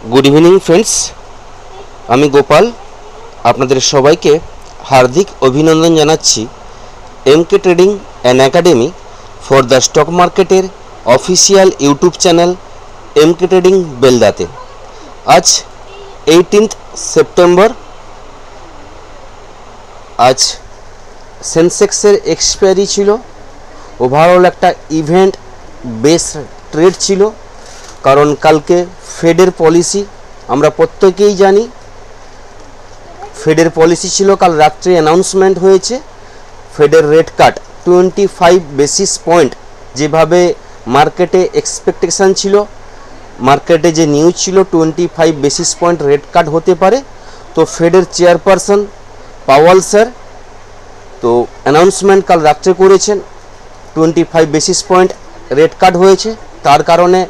Good evening friends, आमी गोपाल आपनादेर सबाइके हार्दिक अभिनंदन जानाच्छि MK trading and academy for the stock मार्केटेर official YouTube channel MK trading बेलदाते। आज 18 सेप्टेम्बर, आज सेंसेक्सर एक्सपायरी छिलो। ओभारअल एक इवेंट बेस ट्रेड छिलो, कारण कालके फेडर पलिसि आमरा प्रत्येकेई जानी फेडर पलिसि छिलो। काल रात्रे अनाउंसमेंट होयेछे फेडर रेट काट 25 बेसिस पॉइंट, जेभावे मार्केटे एक्सपेक्टेशन छिलो, मार्केटे जे निউজ छिलो 25 बेसिस पॉइंट रेट काट होते पारे। तो फेडर चेयरपार्सन पाওয়াল सर तो अनाउंसमेंट काल रात्रे करेছেন 25 बेसिस पॉइंट रेट काट होयेछे। तार कारणे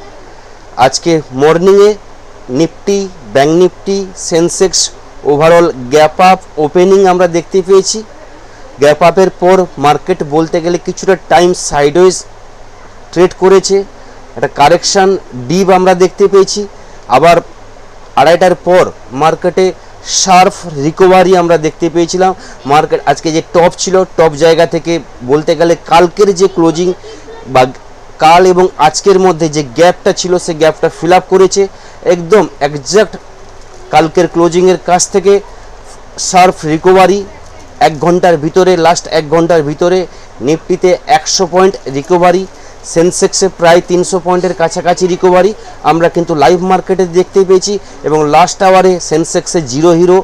आज के मर्निंगे Nifty, bank Nifty, Sensex overall gap up opening आमरा देखते पेয়েছি। गैप आपेर पर मार्केट बोलते गेले किछुटा टाइम साइडवेज ट्रेड करेছে, একটা কারেকশন ডিপ আমরা দেখতে পেয়েছি। আবার আড়াইটার পর মার্কেটে শার্প রিকভারি আমরা দেখতে পেয়েছিলাম। মার্কেট আজকে যে টপ ছিল, টপ জায়গা থেকে বলতে গেলে কালকের যে ক্লোজিং বা কাল এবং আজকের মধ্যে যে গ্যাপটা ছিল, সেই গ্যাপটা ফিল আপ করেছে একদম এক্সাক্ট কালকের ক্লোজিংয়ের কাছ থেকে। শার্প রিকভারি এক ঘন্টার ভিতরে, লাস্ট এক ঘন্টার ভিতরে নিফটিতে 100 পয়েন্ট রিকভারি, সেন্সেক্সে প্রায় 300 পয়েন্টের কাছাকাছি রিকভারি আমরা কিন্তু লাইভ মার্কেটে দেখতে পেয়েছি। এবং লাস্ট আওয়ারে সেন্সেক্সে জিরো হিরো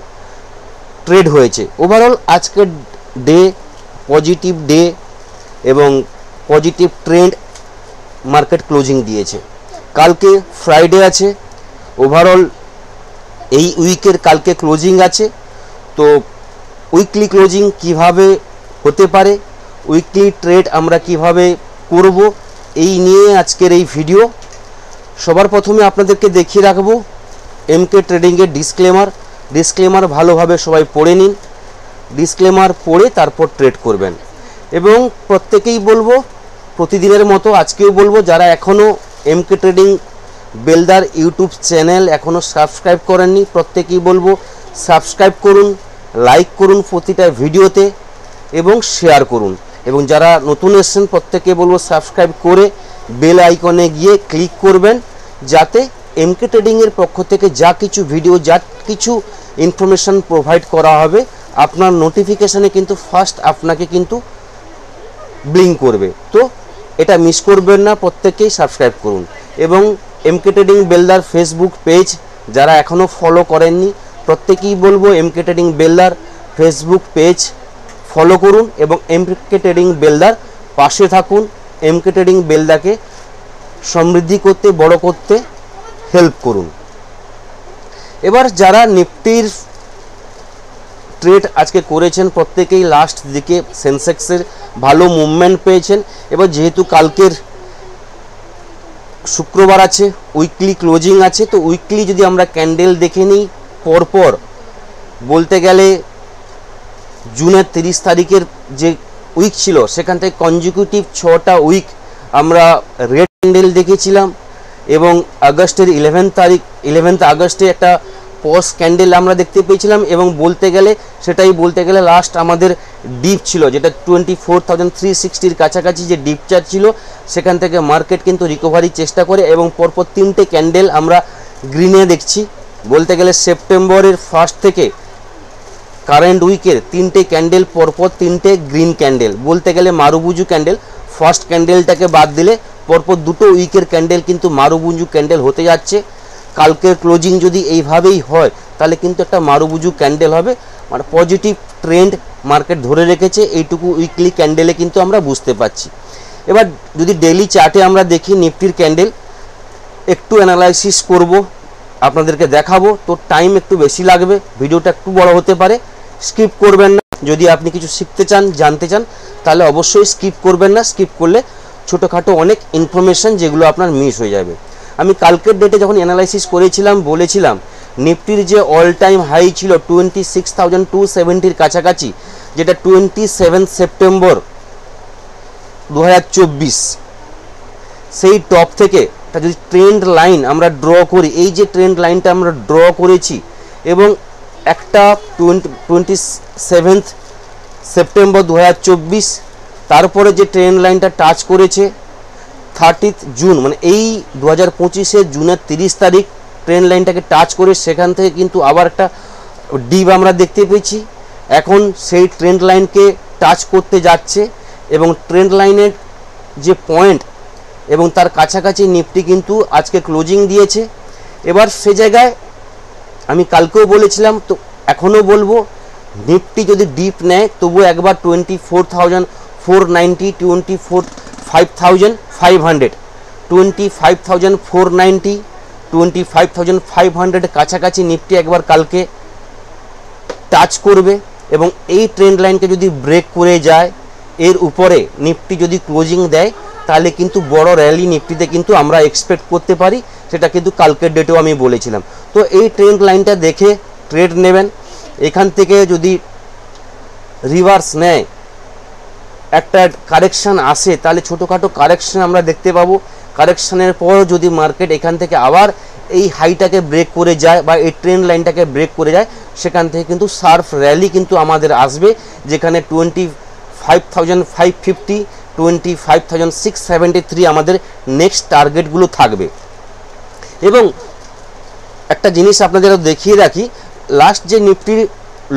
ট্রেড হয়েছে। ওভারঅল আজকের ডে পজিটিভ ডে এবং পজিটিভ ট্রেন্ড মার্কেট ক্লোজিং দিয়েছে। কালকে ফ্রাইডে আছে, ওভারঅল এই উইকের কালকে ক্লোজিং আছে। তো উইকলি ক্লোজিং কিভাবে হতে পারে, উইকলি ট্রেড আমরা কিভাবে করব, এই নিয়ে আজকের এই ভিডিও। সবার প্রথমে আপনাদেরকে দেখিয়ে রাখবো এমকে ট্রেডিংয়ের ডিসক্লেমার ভালোভাবে সবাই পড়ে নিন। ডিসক্লেমার পড়ে তারপর ট্রেড করবেন। এবং প্রত্যেকেই বলবো, প্রতিদিনের মতো আজকেও বলবো, যারা এখনও এমকে ট্রেডিং বেলদার ইউটিউব চ্যানেল এখনও সাবস্ক্রাইব করেননি, প্রত্যেকেই বলবো সাবস্ক্রাইব করুন, লাইক করুন প্রতিটা ভিডিওতে এবং শেয়ার করুন। এবং যারা নতুন এসেছেন প্রত্যেকে বলবো সাবস্ক্রাইব করে বেল আইকনে গিয়ে ক্লিক করবেন, যাতে এমকে ট্রেডিংয়ের পক্ষ থেকে যা কিছু ভিডিও, যা কিছু ইনফরমেশান প্রোভাইড করা হবে, আপনার নোটিফিকেশানে কিন্তু ফার্স্ট আপনাকে কিন্তু ব্লিঙ্ক করবে। তো এটা মিস করবেন না, প্রত্যেকেই সাবস্ক্রাইব করুন। এবং এমকে ট্রেডিং বেলদার ফেসবুক পেজ যারা এখনও ফলো করেননি, প্রত্যেকেই বলবো এমকে ট্রেডিং বেলদার ফেসবুক পেজ ফলো করুন এবং এমকে ট্রেডিং বেলদার পাশে থাকুন। এমকে ট্রেডিং বেলদাকে সমৃদ্ধি করতে, বড় করতে হেল্প করুন। এবার যারা নিফটির ট্রেড আজকে করেছেন প্রত্যেকেই লাস্ট দিকে সেন্সেক্সের ভালো মুভমেন্ট পেয়েছেন। এবার যেহেতু কালকের শুক্রবার আছে, উইকলি ক্লোজিং আছে, তো উইকলি যদি আমরা ক্যান্ডেল দেখে নিই পরপর, বলতে গেলে জুনের 30 তারিখের যে উইক ছিল সেখান থেকে কনজিকিউটিভ 6টা উইক আমরা রেড ক্যান্ডেল দেখেছিলাম। এবং আগস্টের 11 আগস্টে একটা পজ ক্যান্ডেল আমরা দেখতে পেয়েছিলাম। এবং বলতে গেলে লাস্ট আমাদের ডিপ ছিল, যেটা 24,360-র কাছাকাছি যে ডিপ চার্জ ছিল, সেখান থেকে মার্কেট কিন্তু রিকভারির চেষ্টা করে। এবং পরপর 3টে ক্যান্ডেল আমরা গ্রিনে দেখছি। বলতে গেলে সেপ্টেম্বরের ফার্স্ট থেকে কারেন্ট উইকের 3টে ক্যান্ডেল পরপর 3টে গ্রিন ক্যান্ডেল, বলতে গেলে মারুবুজু ক্যান্ডেল। ফার্স্ট ক্যান্ডেলটাকে বাদ দিলে পরপর 2টো উইকের ক্যান্ডেল কিন্তু মারুবুজু ক্যান্ডেল হতে যাচ্ছে। কালকের ক্লোজিং যদি এইভাবেই হয় তাহলে কিন্তু একটা মারুবুজু ক্যান্ডেল হবে, মানে পজিটিভ ট্রেন্ড মার্কেট ধরে রেখেছে, এইটুকু উইকলি ক্যান্ডেলে কিন্তু আমরা বুঝতে পারছি। এবার যদি ডেইলি চার্টে আমরা দেখি নিফটির ক্যান্ডেল, একটু অ্যানালাইসিস করব, আপনাদেরকে দেখাবো। তো টাইম একটু বেশি লাগবে, ভিডিওটা একটু বড় হতে পারে, স্কিপ করবেন না। যদি আপনি কিছু শিখতে চান, জানতে চান, তাহলে অবশ্যই স্কিপ করবেন না। স্কিপ করলে ছোটোখাটো অনেক ইনফরমেশান যেগুলো আপনার মিস হয়ে যাবে। আমি কালকের ডেটে যখন অ্যানালাইসিস করেছিলাম বলেছিলাম নিফটির যে অল টাইম হাই ছিল 26,270-র কাছাকাছি, যেটা 27 সেপ্টেম্বর 2024, সেই টপ থেকে তা যদি ট্রেন্ড লাইন আমরা ড্র করি, এই যে ট্রেন্ড লাইনটা আমরা ড্র করেছি এবং একটা 27 সেপ্টেম্বর 2024, তারপরে যে ট্রেন্ড লাইনটা টাচ করেছে 30 জুন, মানে এই 2025 জুনের 30 তারিখ ট্রেন্ড লাইনটাকে টাচ করে সেখান থেকে কিন্তু আবার একটা ডিপ আমরা দেখতে পেয়েছি। এখন সেই ট্রেন্ড লাইনকে টাচ করতে যাচ্ছে এবং ট্রেন্ড লাইনের যে পয়েন্ট এবং তার কাছাকাছি নিফটি কিন্তু আজকে ক্লোজিং দিয়েছে। এবার সে জায়গায় আমি কালকেও বলেছিলাম, তো এখনও বলবো, নিফটি যদি ডিপ নেয় তবু একবার 24,490, 25,500, 25,490, 25,500 কাছাকাছি নিফটি একবার কালকে টাচ করবে এবং এই ট্রেন্ড লাইনকে যদি ব্রেক করে যায়, এর উপরে নিফটি যদি ক্লোজিং দেয়, তাহলে কিন্তু বড় র্যালি নিফটিতে কিন্তু আমরা এক্সপেক্ট করতে পারি। সেটা কিন্তু কালকের ডেটেও আমি বলেছিলাম। তো এই ট্রেন্ড লাইনটা দেখে ট্রেড নেবেন। এখান থেকে যদি রিভার্স নেয়, একটা কারেকশান আসে, তাহলে ছোটোখাটো কারেকশান আমরা দেখতে পাবো। কারেকশানের পর যদি মার্কেট এখান থেকে আবার এই হাইটাকে ব্রেক করে যায় বা এই ট্রেন্ড লাইনটাকে ব্রেক করে যায়, সেখান থেকে কিন্তু শার্প র্যালি কিন্তু আমাদের আসবে, যেখানে 25,550, 25,673 আমাদের নেক্সট টার্গেটগুলো থাকবে। এবং একটা জিনিস আপনাদের দেখিয়ে রাখি, লাস্ট যে নিফটির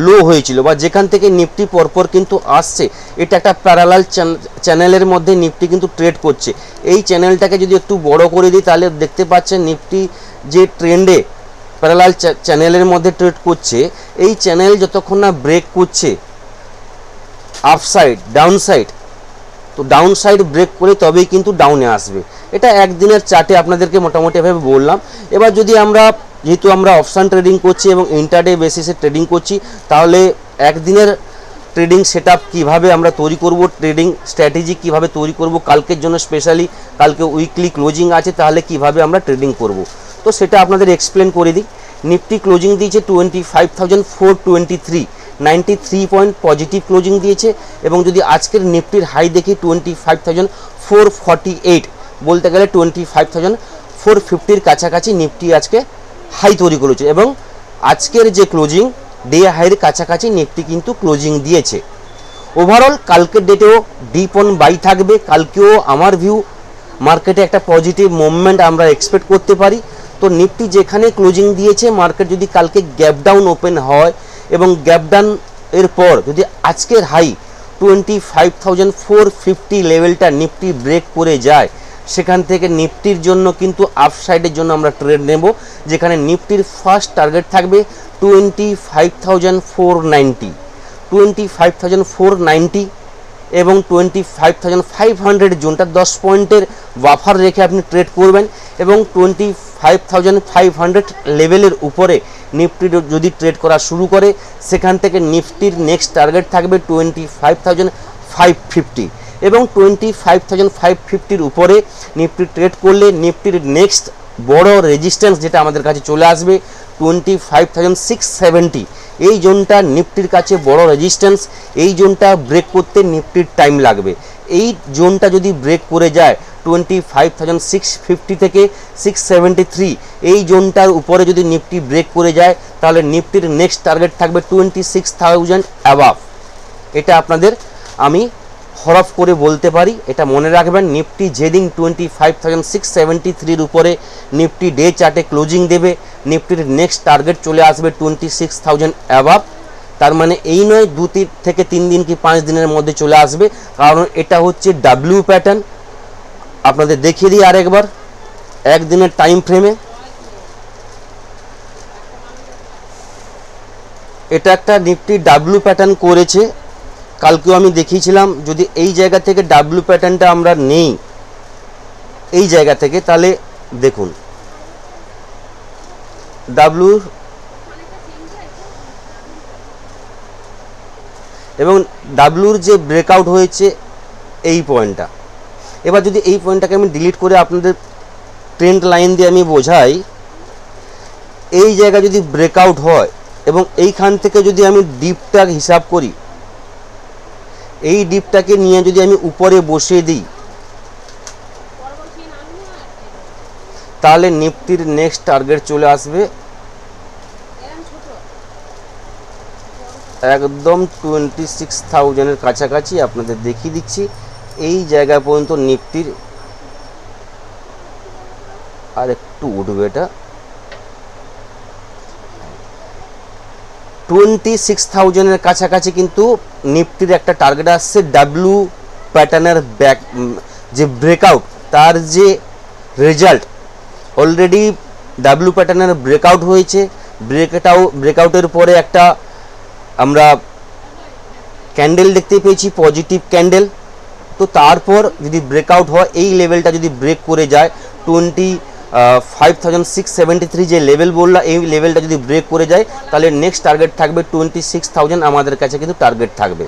লো হয়েছিল বা যেখান থেকে নিফটি পরপর কিন্তু আসছে, এটা একটা প্যারালাল চ্যানেলের মধ্যে নিফটি কিন্তু ট্রেড করছে। এই চ্যানেলটাকে যদি একটু বড় করে দিই, তাহলে দেখতে পাচ্ছেন নিফটি যে ট্রেন্ডে প্যারালাল চ্যানেলের মধ্যে ট্রেড করছে, এই চ্যানেল যতক্ষণ না ব্রেক করছে আপসাইড ডাউনসাইড, তো ডাউনসাইড ব্রেক করে তবেই কিন্তু ডাউনে আসবে। এটা একদিনের চার্টে আপনাদেরকে মোটামুটি ভাবে বললাম। এবার যদি আমরা, যেহেতু আমরা অপশান ট্রেডিং করছি এবং ইন্টারডে বেসিসে ট্রেডিং করছি, তাহলে একদিনের ট্রেডিং সেটআপ কিভাবে আমরা তৈরি করব, ট্রেডিং স্ট্র্যাটেজি কিভাবে তৈরি করব, কালকের জন্য স্পেশালি, কালকে উইকলি ক্লোজিং আছে, তাহলে কিভাবে আমরা ট্রেডিং করব, তো সেটা আপনাদের এক্সপ্লেন করে দিই। নিফটি ক্লোজিং দিয়েছে 25,423, 93 পয়েন্ট পজিটিভ ক্লোজিং দিয়েছে। এবং যদি আজকের নিফটির হাই দেখি 25,448, বলতে গেলে 25,450 কাছাকাছি নিফটি আজকে হাই তৈরি করেছে এবং আজকের যে ক্লোজিং ডে হাইয়ের কাছাকাছি নিফটি কিন্তু ক্লোজিং দিয়েছে। ওভারঅল কালকের ডেটেও ডিপ অন বাই থাকবে। কালকেও আমার ভিউ মার্কেটে একটা পজিটিভ মুভমেন্ট আমরা এক্সপেক্ট করতে পারি। তো নিফটি যেখানে ক্লোজিং দিয়েছে, মার্কেট যদি কালকে গ্যাপ ডাউন ওপেন হয় এবং গ্যাপ ডাউন এর পর যদি আজকের হাই 25,450 লেভেলটা নিফটি ব্রেক করে যায়, সেখান থেকে নিফটির জন্য কিন্তু আপসাইডের জন্য আমরা ট্রেড নেব, যেখানে নিফটির ফার্স্ট টার্গেট থাকবে 25,490, 25,490 এবং 25,500 জোনটা 10 পয়েন্টের বাফার রেখে আপনি ট্রেড করবেন এবং 25,500 লেভেলের উপরে নিফটি যদি ট্রেড করা শুরু করে, সেখান থেকে নিফটির নেক্সট টার্গেট থাকবে 25,550 এবং 25,550-র উপরে নিফটি ট্রেড করলে নিফটির নেক্সট বড় রেজিস্ট্যান্স যেটা আমাদের কাছে চলে আসবে 25,670। এই জোনটা নিফটির কাছে বড় রেজিস্ট্যান্স। এই জোনটা ব্রেক করতে নিফটির টাইম লাগবে। এই জোনটা যদি ব্রেক করে যায় 25,650 থেকে 673, এই জোনটার উপরে যদি নিফটি ব্রেক করে যায়, তাহলে নিফটির নেক্সট টার্গেট থাকবে 26,000 অ্যাবাভ। এটা আপনাদের আমি হরফ করে বলতে পারি, এটা মনে রাখবেন। নিফটি যেদিন 25,673-র উপরে নিফটি ডে চার্টে ক্লোজিং দেবে, নিফটির নেক্সট টার্গেট চলে আসবে 26,000 অ্যাবাভ। তার মানে এই নয় 2 থেকে 3 দিন কি 5 দিনের মধ্যে চলে আসবে, কারণ এটা হচ্ছে ডাব্লিউ প্যাটার্ন। আপনাদের দেখিয়ে দিই আরেকবার একদিনের টাইম ফ্রেমে। এটা একটা নিফটি ডাব্লিউ প্যাটার্ন করেছে, কালকেও আমি দেখিয়েছিলাম। যদি এই জায়গা থেকে ডাব্লিউ প্যাটার্নটা আমরা নেই, এই জায়গা থেকে, তাহলে দেখুন ডাব্লিউ এবং ডাব্লিউর যে ব্রেকআউট হয়েছে এই পয়েন্টটা। এবার যদি এই পয়েন্টটাকে আমি ডিলিট করে আপনাদের ট্রেন্ড লাইন দিয়ে আমি বোঝাই, এই জায়গা যদি ব্রেকআউট হয় এবং এইখান থেকে যদি আমি ডিপটা হিসাব করি, এই ডিপটাকে নিয়ে যদি আমি উপরে বসিয়ে দিই, তাহলে নিফটির নেক্সট টার্গেট চলে আসবে একদম 26,000-এর কাছাকাছি। আপনাদের দেখিয়ে দিচ্ছি এই জায়গা পর্যন্ত নিফটির, আর একটু উঠবে, এটা 26,000-এর কাছাকাছি কিন্তু নিফটির একটা টার্গেট আসছে। ডাব্লিউ প্যাটার্নের ব্যাক যে ব্রেকআউট, তার যে রেজাল্ট অলরেডি ডাব্লিউ প্যাটার্নের ব্রেকআউট হয়েছে। ব্রেকআউটের পরে একটা আমরা ক্যান্ডেল দেখতে পেয়েছি, পজিটিভ ক্যান্ডেল। তো তারপর যদি ব্রেকআউট হয়, এই লেভেলটা যদি ব্রেক করে যায় 25,673 যে লেভেল বললাম, এই লেভেলটা যদি ব্রেক করে যায় তাহলে নেক্সট টার্গেট থাকবে 26,000 আমাদের কাছে কিন্তু টার্গেট থাকবে।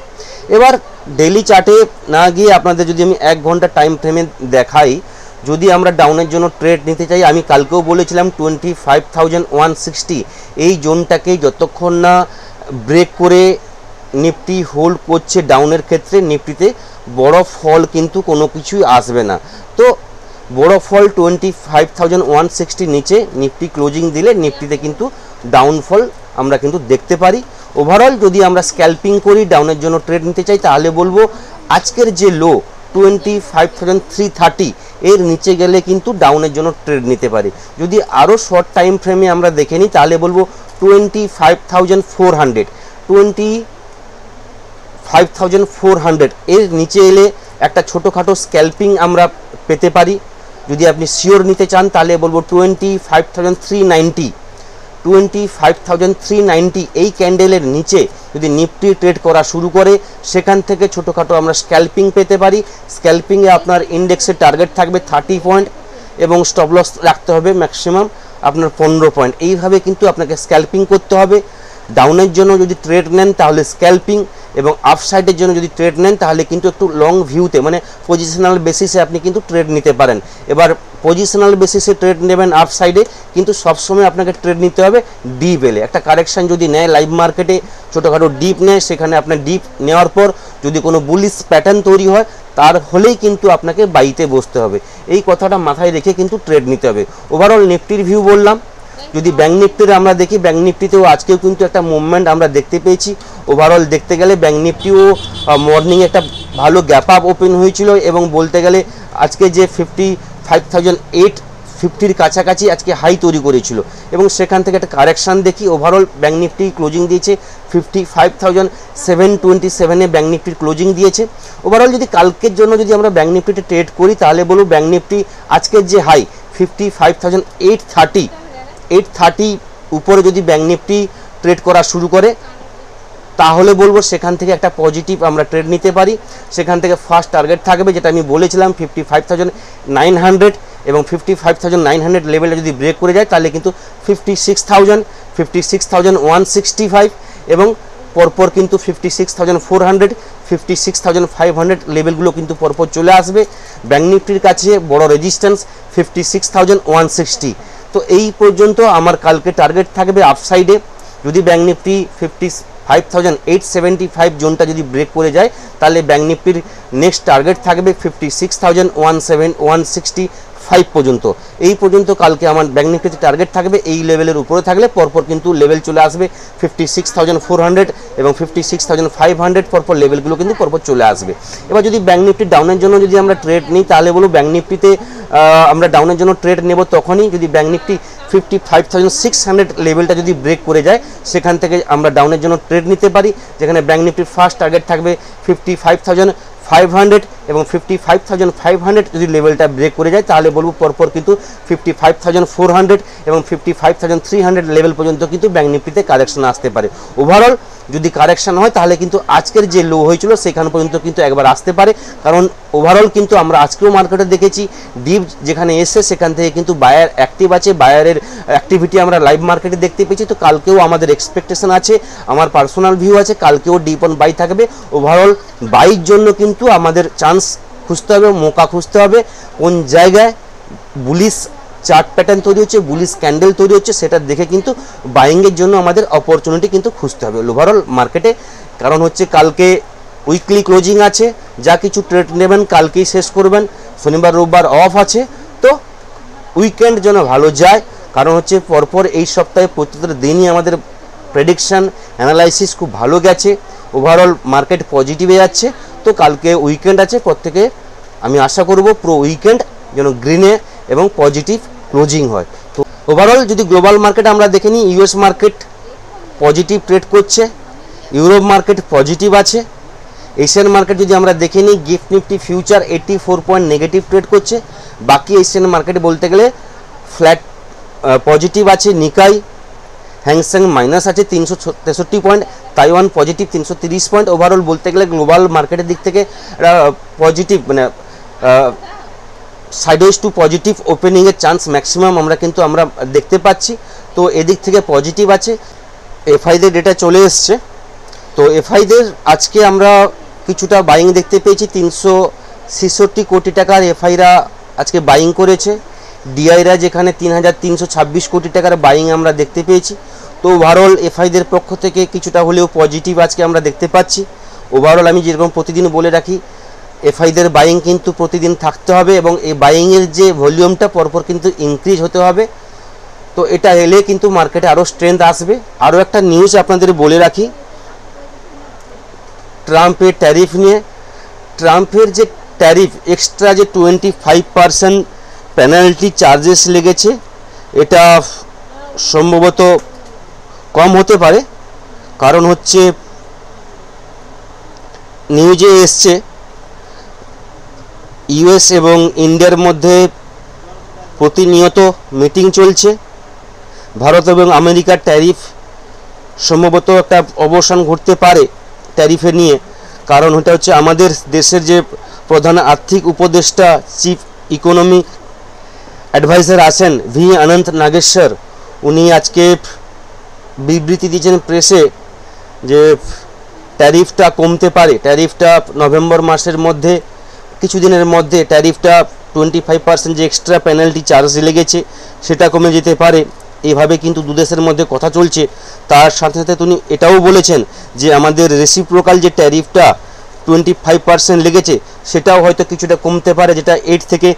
এবার ডেইলি চার্টে না গিয়ে আপনাদের যদি আমি 1 ঘন্টা টাইম ফ্রেমে দেখাই, যদি আমরা ডাউনের জন্য ট্রেড নিতে চাই, আমি কালকেও বলেছিলাম 25,160 এই জোনটাকে যতক্ষণ না ব্রেক করে নিফটি হোল্ড করছে ডাউনের ক্ষেত্রে, নিফটিতে বড় ফল কিন্তু কোনো কিছুই আসবে না। তো বড় ফল 25,160 নিচে নিফটি ক্লোজিং দিলে নিফটিতে কিন্তু ডাউনফল আমরা কিন্তু দেখতে পারি। ওভারঅল যদি আমরা স্ক্যাল্পিং করি, ডাউনের জন্য ট্রেড নিতে চাই, তাহলে বলবো আজকের যে লো 25,330 এর নিচে গেলে কিন্তু ডাউনের জন্য ট্রেড নিতে পারি। যদি আরও শর্ট টাইম ফ্রেমে আমরা দেখে নিই তাহলে বলবো 25,400 এর নিচে এলে একটা ছোটোখাটো স্ক্যাল্পিং আমরা পেতে পারি। যদি আপনি শিওর নিতে চান তাহলে বলবো 25,390 এই ক্যান্ডেলের নিচে যদি নিফটি ট্রেড করা শুরু করে, সেখান থেকে ছোটোখাটো আমরা স্ক্যাল্পিং পেতে পারি। স্ক্যাল্পিংয়ে আপনার ইন্ডেক্সের টার্গেট থাকবে 30 পয়েন্ট এবং স্টপ লস রাখতে হবে ম্যাক্সিমাম আপনার 15 পয়েন্ট। এইভাবে কিন্তু আপনাকে স্ক্যাল্পিং করতে হবে। ডাউনের জন্য যদি ট্রেড নেন তাহলে স্ক্যাল্পিং, এবং আপসাইডের জন্য যদি ট্রেড নেন তাহলে কিন্তু একটু লং ভিউতে মানে পজিশনাল বেসিসে আপনি কিন্তু ট্রেড নিতে পারেন। এবার পজিশনাল বেসিসে ট্রেড নেবেন আপসাইডে, কিন্তু সবসময় আপনাকে ট্রেড নিতে হবে ডিপ এলে। একটা কারেকশান যদি নেয় লাইভ মার্কেটে, ছোটোখাটো ডিপ নেয়, সেখানে আপনার ডিপ নেওয়ার পর যদি কোনো বুলিশ প্যাটার্ন তৈরি হয় তার হলেই কিন্তু আপনাকে বাইতে বসতে হবে। এই কথাটা মাথায় রেখে কিন্তু ট্রেড নিতে হবে। ওভারঅল নিফটির ভিউ বললাম। যদি ব্যাঙ্ক নিফটিতে আমরা দেখি, ব্যাঙ্ক নিফটিতেও আজকেও কিন্তু একটা মুভমেন্ট আমরা দেখতে পেয়েছি। ওভারঅল দেখতে গেলে ব্যাঙ্ক নিফটিও মর্নিং একটা ভালো গ্যাপ আপ ওপেন হয়েছিল, এবং বলতে গেলে আজকে যে 55,850-র কাছাকাছি আজকে হাই তৈরি করেছিল, এবং সেখান থেকে একটা কারেকশান দেখি। ওভারঅল ব্যাঙ্ক নিফটি ক্লোজিং দিয়েছে 55,727-এ ব্যাঙ্ক নিফটির ক্লোজিং দিয়েছে। ওভারঅল যদি কালকের জন্য যদি আমরা ব্যাঙ্ক নিফটিতে ট্রেড করি তাহলে বলবো ব্যাঙ্ক নিফটি আজকের যে হাই 55,830 উপরে যদি ব্যাঙ্ক নিফটি ট্রেড করা শুরু করে তাহলে বলবো সেখান থেকে একটা পজিটিভ আমরা ট্রেড নিতে পারি। সেখান থেকে ফার্স্ট টার্গেট থাকবে যেটা আমি বলেছিলাম 55,900, এবং 55,900 লেভেলটা যদি ব্রেক করে যায় তাহলে কিন্তু 56,165, এবং পরপর কিন্তু 56,400, 56,500 লেভেলগুলো কিন্তু পরপর চলে আসবে। ব্যাঙ্ক নিফটির কাছে বড় রেজিস্ট্যান্স 56,160। তো এই পর্যন্ত আমার কালকে টার্গেট থাকবে আপসাইডে। যদি ব্যাঙ্ক নিফটি 55,875 জোনটা যদি ব্রেক করে যায় তাহলে ব্যাঙ্ক নিফটির নেক্সট টার্গেট থাকবে 56,165 পর্যন্ত। এই পর্যন্ত কালকে আমার ব্যাঙ্ক নিফটিতে টার্গেট থাকবে। এই লেভেলের উপরে থাকলে পরপর কিন্তু লেভেল চলে আসবে 56,400 এবং 56,500, পরপর লেভেলগুলো কিন্তু পরপর চলে আসবে। এবার যদি ব্যাঙ্ক নিফটি ডাউনের জন্য যদি আমরা ট্রেড নিই তাহলে বলবো ব্যাঙ্ক নিফটিতে আমরা ডাউনের জন্য ট্রেড নেব তখনই যদি ব্যাঙ্ক নিফটি 55,600 লেভেলটা যদি ব্রেক করে যায়, সেখান থেকে আমরা ডাউনের জন্য ট্রেড নিতে পারি, যেখানে ব্যাঙ্ক নিফটির ফার্স্ট টার্গেট থাকবে 55,500, এবং 55,500 যদি লেভেলটা ব্রেক করে যায় তাহলে বলবো পরপর কিন্তু 55,400 এবং 55,300 লেভেল পর্যন্ত কিন্তু ব্যাঙ্ক নিফটিতে কারেকশন আসতে পারে। ওভারঅল যদি কারেকশন হয় তাহলে কিন্তু আজকের যে লো হয়েছিল সেখান পর্যন্ত কিন্তু একবার আসতে পারে, কারণ ওভারঅল কিন্তু আমরা আজকেও মার্কেটে দেখেছি ডিপ যেখানে এসে সেখান থেকে কিন্তু বায়ার অ্যাক্টিভ আছে, বায়ারের অ্যাক্টিভিটি আমরা লাইভ মার্কেটে দেখতে পেয়েছি। তো কালকেও আমাদের এক্সপেকটেশন আছে, আমার পার্সোনাল ভিউ আছে, কালকেও ডিপ অন বাই থাকবে। ওভারঅল বাইয়ের জন্য কিন্তু আমাদের চান্স খুঁজতে হবে, মৌকা খুঁজতে হবে, কোন জায়গায় বুলিশ চার্ট প্যাটার্ন তৈরি হচ্ছে, বুলিশ ক্যান্ডেল তৈরি হচ্ছে, সেটা দেখে কিন্তু বাইংয়ের জন্য আমাদের অপরচুনিটি কিন্তু খুঁজতে হবে ওভারঅল মার্কেটে। কারণ হচ্ছে কালকে উইকলি ক্লোজিং আছে, যা কিছু ট্রেড নেবেন কালকেই শেষ করবেন, শনিবার রোববার অফ আছে। তো উইকেন্ড যেন ভালো যায়, কারণ হচ্ছে পরপর এই সপ্তাহে প্রতিটা দিনই আমাদের প্রেডিকশান অ্যানালাইসিস খুব ভালো গেছে, ওভারঅল মার্কেট পজিটিভে যাচ্ছে। তো কালকে উইকেন্ড আছে, প্রত্যেকে আমি আশা করব পুরো উইকেন্ড যেন গ্রিনে এবং পজিটিভ ক্লোজিং হয়। তো ওভারঅল যদি গ্লোবাল মার্কেট আমরা দেখে নিই, ইউএস মার্কেট পজিটিভ ট্রেড করছে, ইউরোপ মার্কেট পজিটিভ আছে। এশিয়ান মার্কেট যদি আমরা দেখে নিই, gift Nifty future 84 point negative trade করছে। বাকি এশিয়ান মার্কেট বলতে গেলে ফ্ল্যাট পজিটিভ আছে। নিকাই হ্যাংসেং মাইনাস আছে 363 point, Taiwan positive 330 point. Overall বলতে গেলে গ্লোবাল মার্কেটের দিক থেকে পজিটিভ, মানে সাইডওয়েজ টু পজিটিভ ওপেনিংয়ের চান্স ম্যাক্সিমাম আমরা দেখতে পাচ্ছি। তো এদিক থেকে পজিটিভ আছে। এফআইদের ডেটা চলে এসছে, তো এফআইদের আজকে আমরা কিছুটা বাইং দেখতে পেয়েছি। 366 কোটি টাকার এফআইরা আজকে বাইং করেছে। ডিআইরা যেখানে 3326 কোটি টাকার বাইং আমরা দেখতে পেয়েছি। তো ওভারঅল এফআইদের পক্ষ থেকে কিছুটা হলেও পজিটিভ আজকে আমরা দেখতে পাচ্ছি। ওভারঅল আমি যেরকম প্রতিদিন বলে রাখি, এফআইদের বাইং কিন্তু প্রতিদিন থাকতে হবে এবং এই বাইংয়ের যে ভলিউমটা পরপর কিন্তু ইনক্রিজ হতে হবে। তো এটা এলে কিন্তু মার্কেটে আরও স্ট্রেংথ আসবে। আরও একটা নিউজ আপনাদের বলে রাখি, ট্রাম্পের ট্যারিফ নিয়ে। ট্রাম্পের যে ট্যারিফ এক্সট্রা যে 25% পেনাল্টি চার্জেস লেগেছে, এটা সম্ভবত কম হতে পারে। কারণ হচ্ছে নিউজে এসছে ইউএস এবং ইন্ডিয়ার মধ্যে প্রতিনিয়ত মিটিং চলছে। ভারত এবং আমেরিকার ট্যারিফ সম্ভবত একটা অবসান ঘটতে পারে ট্যারিফে নিয়ে। কারণ এটা হচ্ছে আমাদের দেশের যে প্রধান আর্থিক উপদেষ্টা, চিফ ইকোনমি অ্যাডভাইজার আছেন ভি অনন্ত নাগেশ্বর, উনি আজকে বিবৃতি দিয়েছেন প্রেসে যে ট্যারিফটা কমতে পারে। ট্যারিফটা নভেম্বর মাসের মধ্যে, কিছুদিনের মধ্যে ট্যারিফটা 25% যে এক্সট্রা পেনাল্টি চার্জ লেগেছে সেটা কমে যেতে পারে। এইভাবে কিন্তু দু দেশের মধ্যে কথা চলছে। তার সাথে সাথে তিনি এটাও বলেছেন যে আমাদের রেসিপ্রোকাল যে ট্যারিফটা 25% লেগেছে সেটাও হয়তো কিছুটা কমতে পারে, যেটা 8 থেকে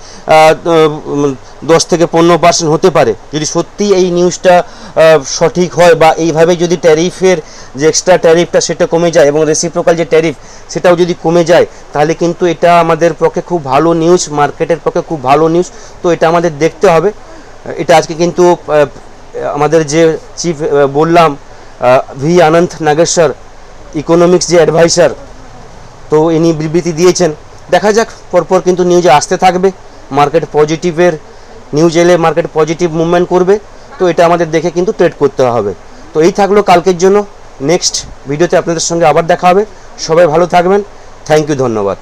10 থেকে 15% হতে পারে। যদি সত্যি এই নিউজটা সঠিক হয় বা এইভাবে যদি ট্যারিফের যে এক্সট্রা ট্যারিফটা সেটা কমে যায় এবং রেসিপ্রোকাল যে ট্যারিফ সেটাও যদি কমে যায়, তাহলে কিন্তু এটা আমাদের পক্ষে খুব ভালো নিউজ, মার্কেটের পক্ষে খুব ভালো নিউজ। তো এটা আমাদের দেখতে হবে। এটা আজকে কিন্তু আমাদের যে চিফ বললাম ভি অনন্ত নাগেশ্বর, ইকোনমিক্স যে অ্যাডভাইসার, তো ইনি বিবৃতি দিয়েছেন। দেখা যাক, পরপর কিন্তু নিউজে আসতে থাকবে। মার্কেট পজিটিভের নিউজ এলে মার্কেট পজিটিভ মুভমেন্ট করবে। তো এটা আমাদের দেখে কিন্তু ট্রেড করতে হবে। তো এই থাকলো কালকের জন্য। নেক্সট ভিডিওতে আপনাদের সঙ্গে আবার দেখা হবে। সবাই ভালো থাকবেন। থ্যাংক ইউ, ধন্যবাদ।